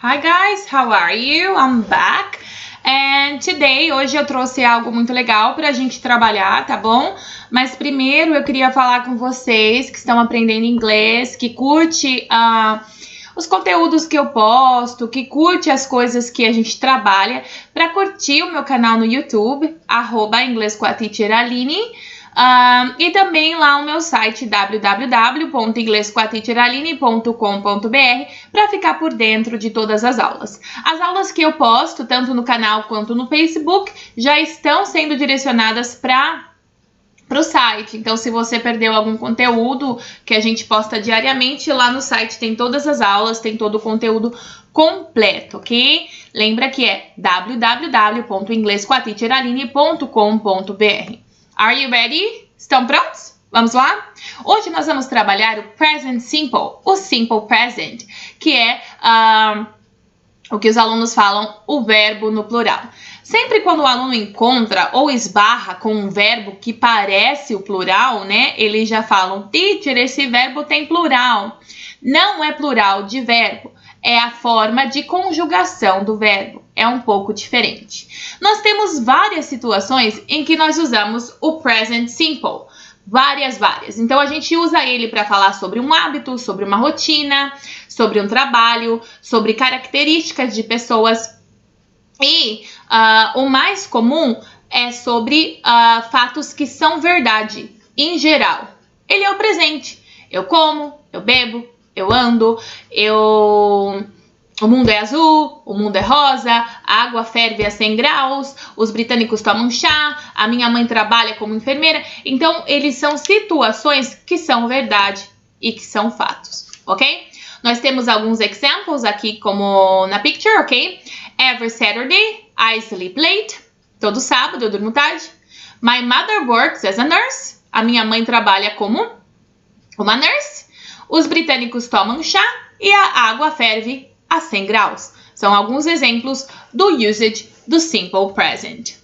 Hi guys, how are you? I'm back. And today, hoje eu trouxe algo muito legal pra gente trabalhar, tá bom? Mas primeiro eu queria falar com vocês que estão aprendendo inglês, que curte os conteúdos que eu posto, que curte as coisas que a gente trabalha, para curtir o meu canal no YouTube, @inglescoateacheraline. E também lá o meu site www.inglescoateacheraline.com.br para ficar por dentro de todas as aulas. As aulas que eu posto, tanto no canal quanto no Facebook, já estão sendo direcionadas para o site. Então, se você perdeu algum conteúdo que a gente posta diariamente, lá no site tem todas as aulas, tem todo o conteúdo completo, ok? Lembra que é www.inglescoateacheraline.com.br. Are you ready? Estão prontos? Vamos lá? Hoje nós vamos trabalhar o present simple, o simple present, que é o que os alunos falam, o verbo no plural. Sempre quando o aluno encontra ou esbarra com um verbo que parece o plural, né? Eles já falam, teacher, esse verbo tem plural. Não é plural de verbo. É a forma de conjugação do verbo. É um pouco diferente. Nós temos várias situações em que nós usamos o present simple. Várias. Então, a gente usa ele para falar sobre um hábito, sobre uma rotina, sobre um trabalho, sobre características de pessoas. E o mais comum é sobre fatos que são verdade, em geral. Ele é o presente. Eu como, eu bebo, eu ando, o mundo é azul, o mundo é rosa, a água ferve a 100 graus, os britânicos tomam chá, a minha mãe trabalha como enfermeira. Então, eles são situações que são verdade e que são fatos, ok? Nós temos alguns examples aqui, como na picture, ok? Every Saturday, I sleep late. Todo sábado eu durmo tarde. My mother works as a nurse. A minha mãe trabalha como uma nurse. Os britânicos tomam chá e a água ferve a 100 graus. São alguns exemplos do usage do simple present.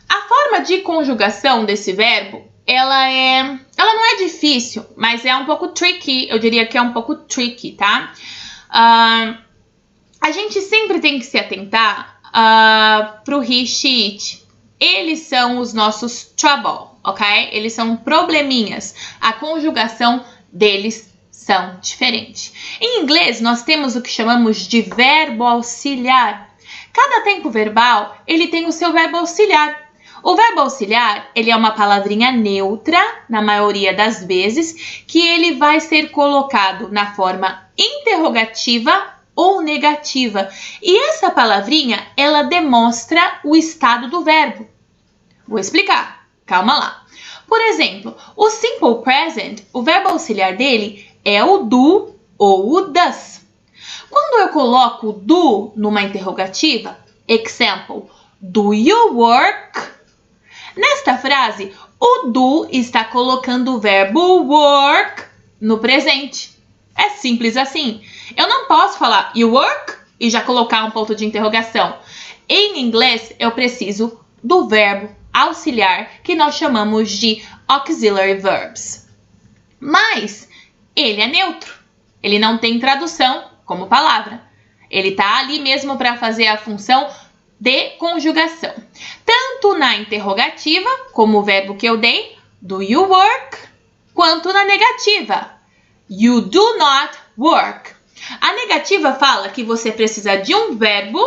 A forma de conjugação desse verbo, ela não é difícil, mas é um pouco tricky. Eu diria que é um pouco tricky, tá? A gente sempre tem que se atentar para o he, she, it. Eles são os nossos trouble, ok? Eles são probleminhas. A conjugação deles são diferentes. Em inglês, nós temos o que chamamos de verbo auxiliar. Cada tempo verbal, ele tem o seu verbo auxiliar. O verbo auxiliar, ele é uma palavrinha neutra, na maioria das vezes, que ele vai ser colocado na forma interrogativa ou negativa. E essa palavrinha, ela demonstra o estado do verbo. Vou explicar. Calma lá. Por exemplo, o simple present, o verbo auxiliar dele é o do ou o does. Quando eu coloco o do numa interrogativa, example, do you work? Nesta frase, o do está colocando o verbo work no presente. É simples assim. Eu não posso falar you work e já colocar um ponto de interrogação. Em inglês, eu preciso do verbo auxiliar, que nós chamamos de auxiliary verbs. Mas ele é neutro. Ele não tem tradução como palavra. Ele está ali mesmo para fazer a função de conjugação. Tanto na interrogativa, como o verbo que eu dei, do you work, quanto na negativa, you do not work. A negativa fala que você precisa de um verbo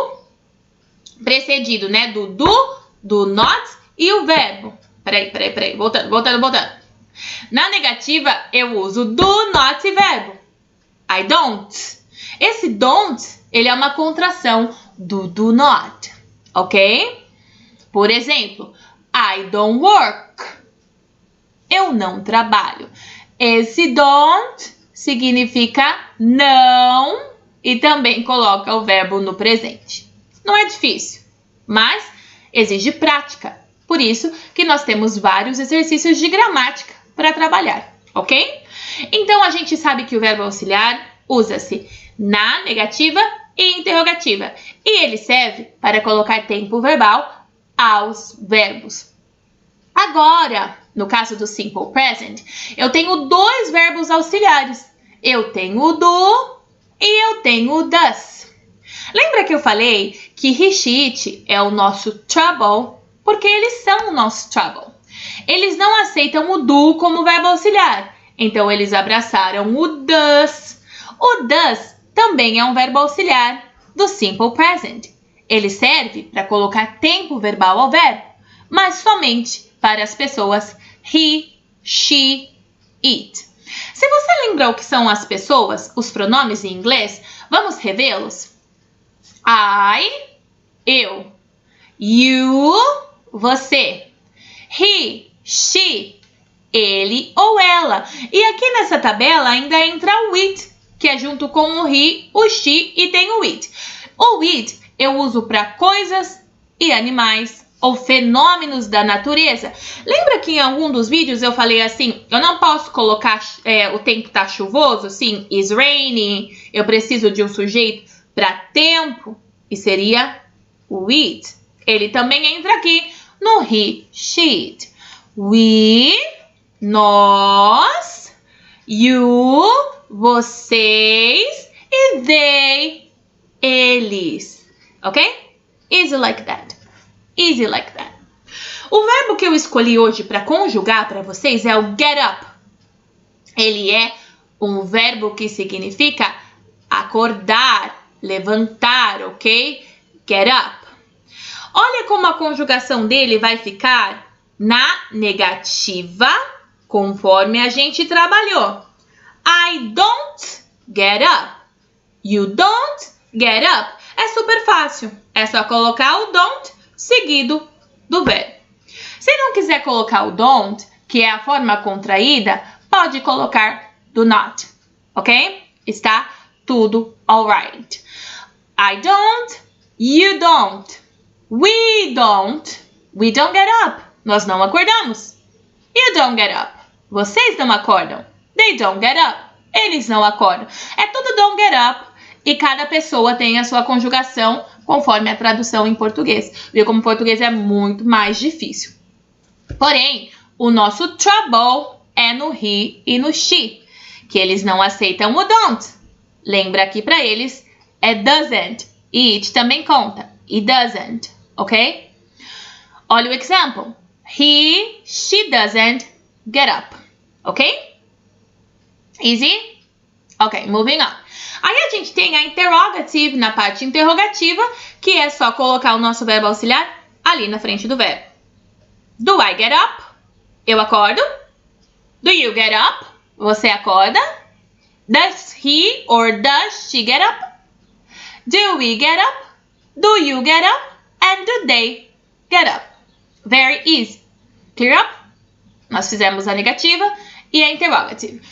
precedido, né, do not e o verbo. Peraí. Voltando. Na negativa, eu uso do not e verbo. I don't. Esse don't, ele é uma contração do not, ok? Por exemplo, I don't work. Eu não trabalho. Esse don't significa não e também coloca o verbo no presente. Não é difícil, mas exige prática. Por isso que nós temos vários exercícios de gramática para trabalhar, ok? Então, a gente sabe que o verbo auxiliar usa-se na negativa e interrogativa. E ele serve para colocar tempo verbal aos verbos. Agora, no caso do simple present, eu tenho dois verbos auxiliares. Eu tenho o do e eu tenho o does. Lembra que eu falei que he, she, it é o nosso trouble? Porque eles são o nosso trouble. Eles não aceitam o do como verbo auxiliar. Então, eles abraçaram o does. O does também é um verbo auxiliar do simple present. Ele serve para colocar tempo verbal ao verbo, mas somente para as pessoas he, she, it. Se você lembra o que são as pessoas, os pronomes em inglês, vamos revê-los? I, eu. You, você. He, she, ele ou ela. E aqui nessa tabela ainda entra o it, que é junto com o he, o she e tem o it. O it eu uso para coisas e animais ou fenômenos da natureza. Lembra que em algum dos vídeos eu falei assim, eu não posso colocar o tempo tá chuvoso, sim, is raining, eu preciso de um sujeito para tempo, e seria o it. Ele também entra aqui no he, she, it. We, nós, you, vocês e they, eles. Ok? Easy like that. Easy like that. O verbo que eu escolhi hoje para conjugar para vocês é o get up. Ele é um verbo que significa acordar, levantar, ok? Get up. Olha como a conjugação dele vai ficar na negativa, conforme a gente trabalhou. I don't get up. You don't get up. É super fácil. É só colocar o don't seguido do verbo. Se não quiser colocar o don't, que é a forma contraída, pode colocar do not. Ok? Está tudo alright. I don't. You don't. We don't get up. Nós não acordamos. You don't get up. Vocês não acordam. They don't get up. Eles não acordam. É tudo don't get up. E cada pessoa tem a sua conjugação conforme a tradução em português. Viu como o português é muito mais difícil. Porém, o nosso trouble é no he e no she, que eles não aceitam o don't. Lembra que para eles é doesn't. E it também conta. It doesn't. Ok? Olha o example. He, she doesn't get up. Ok? Easy? Ok, moving on. Aí a gente tem a interrogative na parte interrogativa, que é só colocar o nosso verbo auxiliar ali na frente do verbo. Do I get up? Eu acordo. Do you get up? Você acorda. Does he or does she get up? Do we get up? Do you get up? And do they get up? Very easy. Clear up? Nós fizemos a negativa e a interrogative.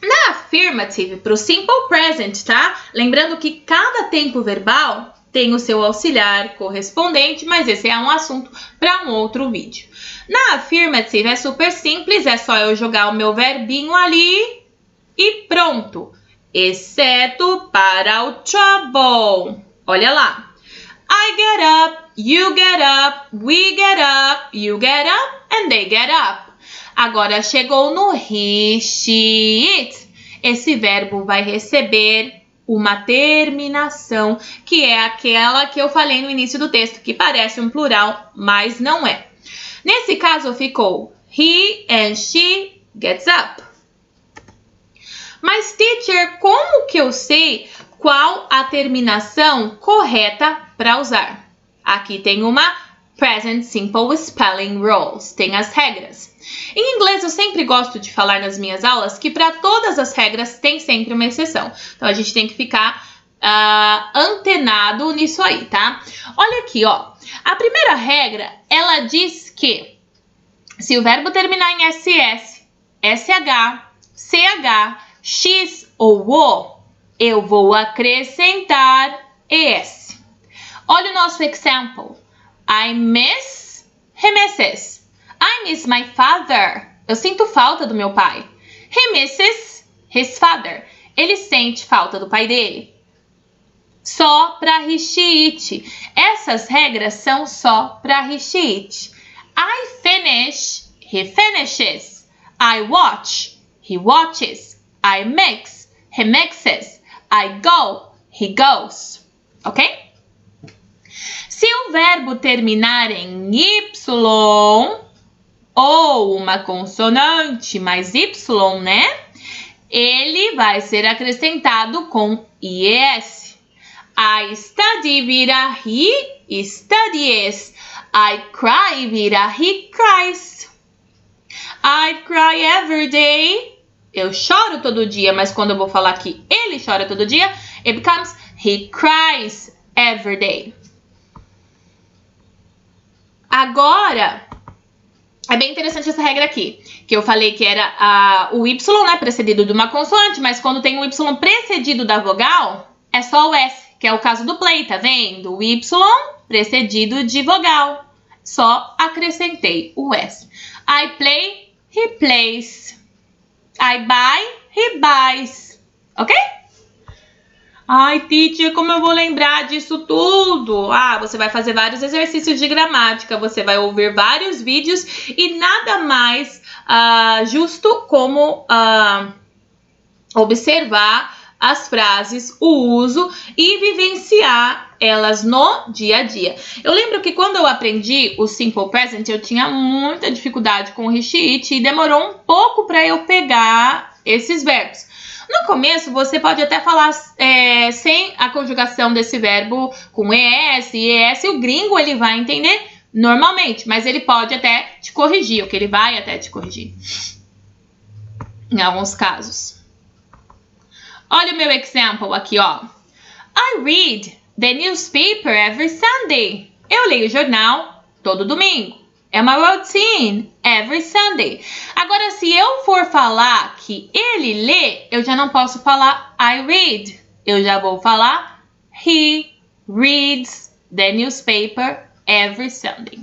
Na affirmative, para o simple present, tá? Lembrando que cada tempo verbal tem o seu auxiliar correspondente, mas esse é um assunto para um outro vídeo. Na affirmative é super simples, é só eu jogar o meu verbinho ali e pronto. Exceto para o trouble. Olha lá. I get up, you get up, we get up, you get up, and they get up. Agora chegou no he, she, it. Esse verbo vai receber uma terminação, que é aquela que eu falei no início do texto, que parece um plural, mas não é. Nesse caso ficou he and she gets up. Mas, teacher, como que eu sei qual a terminação correta para usar? Aqui tem uma Present Simple Spelling Rules, tem as regras. Em inglês, eu sempre gosto de falar nas minhas aulas que para todas as regras tem sempre uma exceção. Então, a gente tem que ficar antenado nisso aí, tá? Olha aqui, ó. A primeira regra, ela diz que se o verbo terminar em SS, SH, CH, X ou O, eu vou acrescentar ES. Olha o nosso example. I miss, he misses. I miss my father. Eu sinto falta do meu pai. He misses his father. Ele sente falta do pai dele. Só para he, she, it. Essas regras são só para he, she, it. I finish, he finishes. I watch, he watches. I mix, he mixes. I go, he goes. ok? Se o verbo terminar em Y ou uma consoante mais Y, né? Ele vai ser acrescentado com IES. I study vira he studies. I cry vira he cries. I cry every day. Eu choro todo dia, mas quando eu vou falar que ele chora todo dia, it becomes he cries every day. Agora, é bem interessante essa regra aqui, que eu falei que era o Y, né, precedido de uma consoante, mas quando tem o Y precedido da vogal, é só o S, que é o caso do play, tá vendo? O Y precedido de vogal, só acrescentei o S. I play, he plays. I buy, he buys. Ok? Ai, teacher, como eu vou lembrar disso tudo? Ah, você vai fazer vários exercícios de gramática, você vai ouvir vários vídeos e nada mais justo como observar as frases, o uso e vivenciar elas no dia a dia. Eu lembro que quando eu aprendi o Simple Present, eu tinha muita dificuldade com o he, she, it e demorou um pouco para eu pegar esses verbos. No começo, você pode até falar sem a conjugação desse verbo com ES e ES, o gringo ele vai entender normalmente, mas ele pode até te corrigir, ele vai até te corrigir em alguns casos. Olha o meu example aqui, ó. I read the newspaper every Sunday. Eu leio o jornal todo domingo. É uma routine, every Sunday. Agora, se eu for falar que ele lê, eu já não posso falar I read. Eu já vou falar he reads the newspaper every Sunday.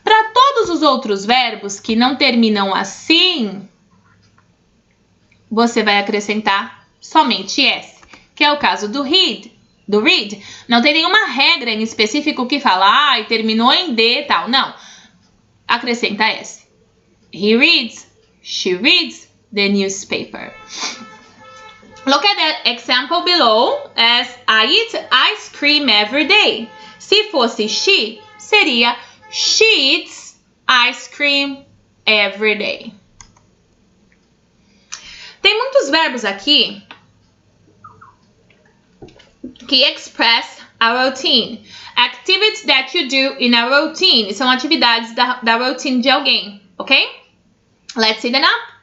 Para todos os outros verbos que não terminam assim, você vai acrescentar somente S, que é o caso do read. Do read, não tem nenhuma regra em específico que fala, terminou em D e tal. Não. Acrescenta S. He reads, she reads the newspaper. Look at the example below as I eat ice cream every day. Se fosse she, seria she eats ice cream every day. Tem muitos verbos aqui que express a routine. Activities that you do in a routine. São atividades da routine de alguém, ok? Let's see them up.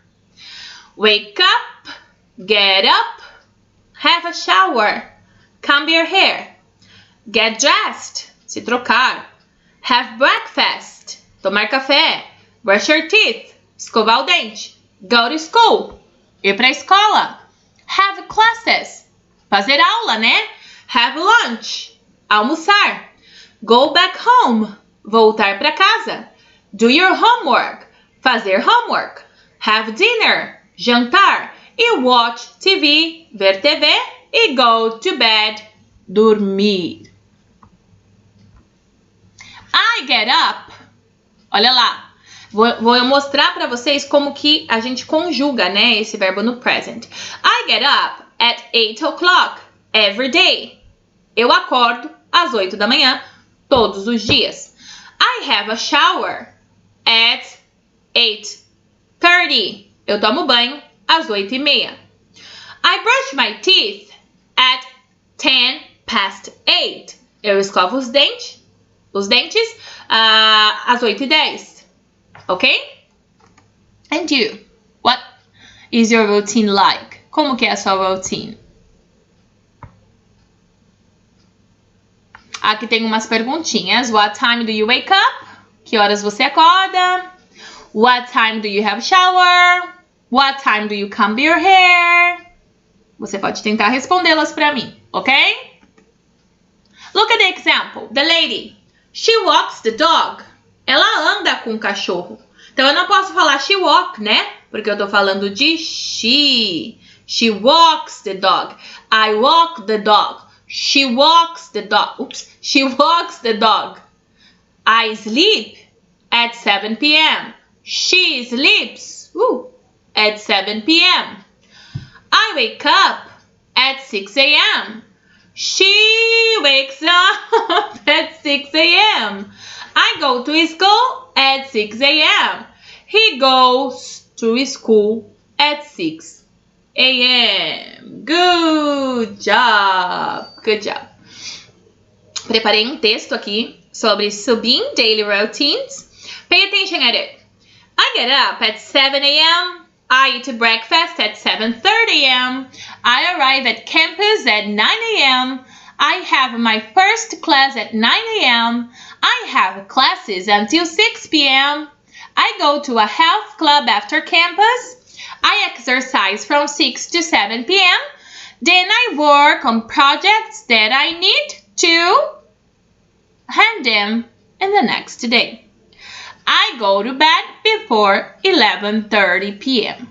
Wake up, get up, have a shower, comb your hair, get dressed, se trocar, have breakfast, tomar café, brush your teeth, escovar o dente, go to school, ir pra escola, have classes, fazer aula, né? Have lunch, almoçar. Go back home, voltar para casa. Do your homework, fazer homework. Have dinner, jantar. E watch TV, ver TV. E go to bed, dormir. I get up. Olha lá. Vou mostrar para vocês como que a gente conjuga, né, esse verbo no present. I get up at 8 o'clock every day. Eu acordo às 8 da manhã, todos os dias. I have a shower at 8:30. Eu tomo banho às 8:30. I brush my teeth at 8:10. Eu escovo os dentes às 8:10. Ok? And you? What is your routine like? Como que é a sua routine? Aqui tem umas perguntinhas. What time do you wake up? Que horas você acorda? What time do you have shower? What time do you comb your hair? Você pode tentar respondê-las para mim, ok? Look at the example. The lady. She walks the dog. Ela anda com o cachorro. Então, eu não posso falar she walk, né? Porque eu tô falando de she. She walks the dog. I walk the dog. She walks the dog. Oops. She walks the dog. I sleep at 7 p.m. She sleeps at 7 p.m. I wake up at 6 a.m. She wakes up at 6 a.m. I go to school at 6 a.m. He goes to school at 6 a.m. Good job. Good job. Preparei um texto aqui sobre Subin daily routines. Pay attention at it. I get up at 7 a.m. I eat breakfast at 7:30 a.m. I arrive at campus at 9 a.m. I have my first class at 9 a.m. I have classes until 6 p.m. I go to a health club after campus. I exercise from 6 to 7 p.m. Then I work on projects that I need to hand them in the next day. I go to bed before 11:30 p.m.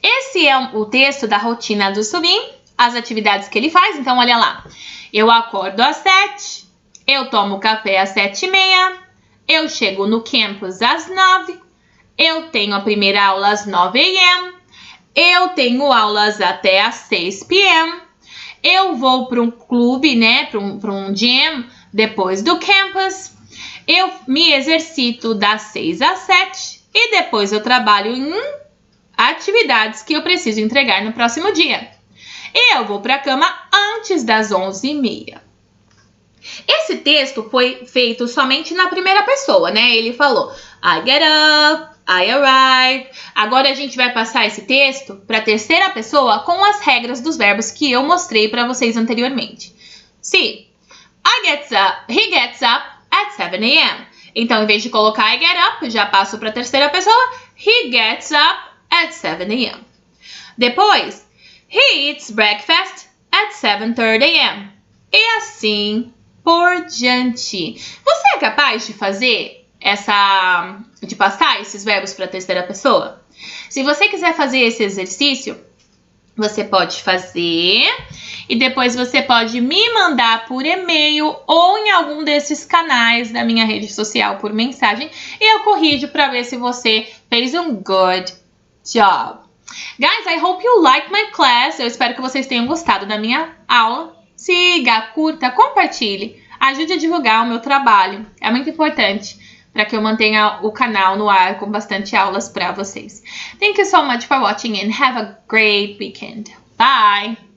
Esse é o texto da rotina do Subin, as atividades que ele faz. Então, olha lá. Eu acordo às 7, eu tomo café às 7:30, eu chego no campus às 9, eu tenho a primeira aula às 9 a.m., eu tenho aulas até às 6 p.m., eu vou para um clube, né, para um gym depois do campus, eu me exercito das 6 às 7 e depois eu trabalho em atividades que eu preciso entregar no próximo dia. E eu vou para a cama antes das 11:30. Esse texto foi feito somente na primeira pessoa, né? Ele falou, I get up, I arrive. Agora a gente vai passar esse texto para a terceira pessoa com as regras dos verbos que eu mostrei para vocês anteriormente. See, he gets up at 7 a.m. Então, em vez de colocar I get up, eu já passo para a terceira pessoa. He gets up at 7 a.m. Depois, he eats breakfast at 7:30 a.m. E assim por diante. Você é capaz de fazer de passar esses verbos para a terceira pessoa? Se você quiser fazer esse exercício, você pode fazer e depois você pode me mandar por e-mail ou em algum desses canais da minha rede social por mensagem e eu corrijo para ver se você fez um good job. Guys, I hope you like my class. Eu espero que vocês tenham gostado da minha aula. Siga, curta, compartilhe. Ajude a divulgar o meu trabalho. É muito importante para que eu mantenha o canal no ar com bastante aulas para vocês. Thank you so much for watching and have a great weekend. Bye!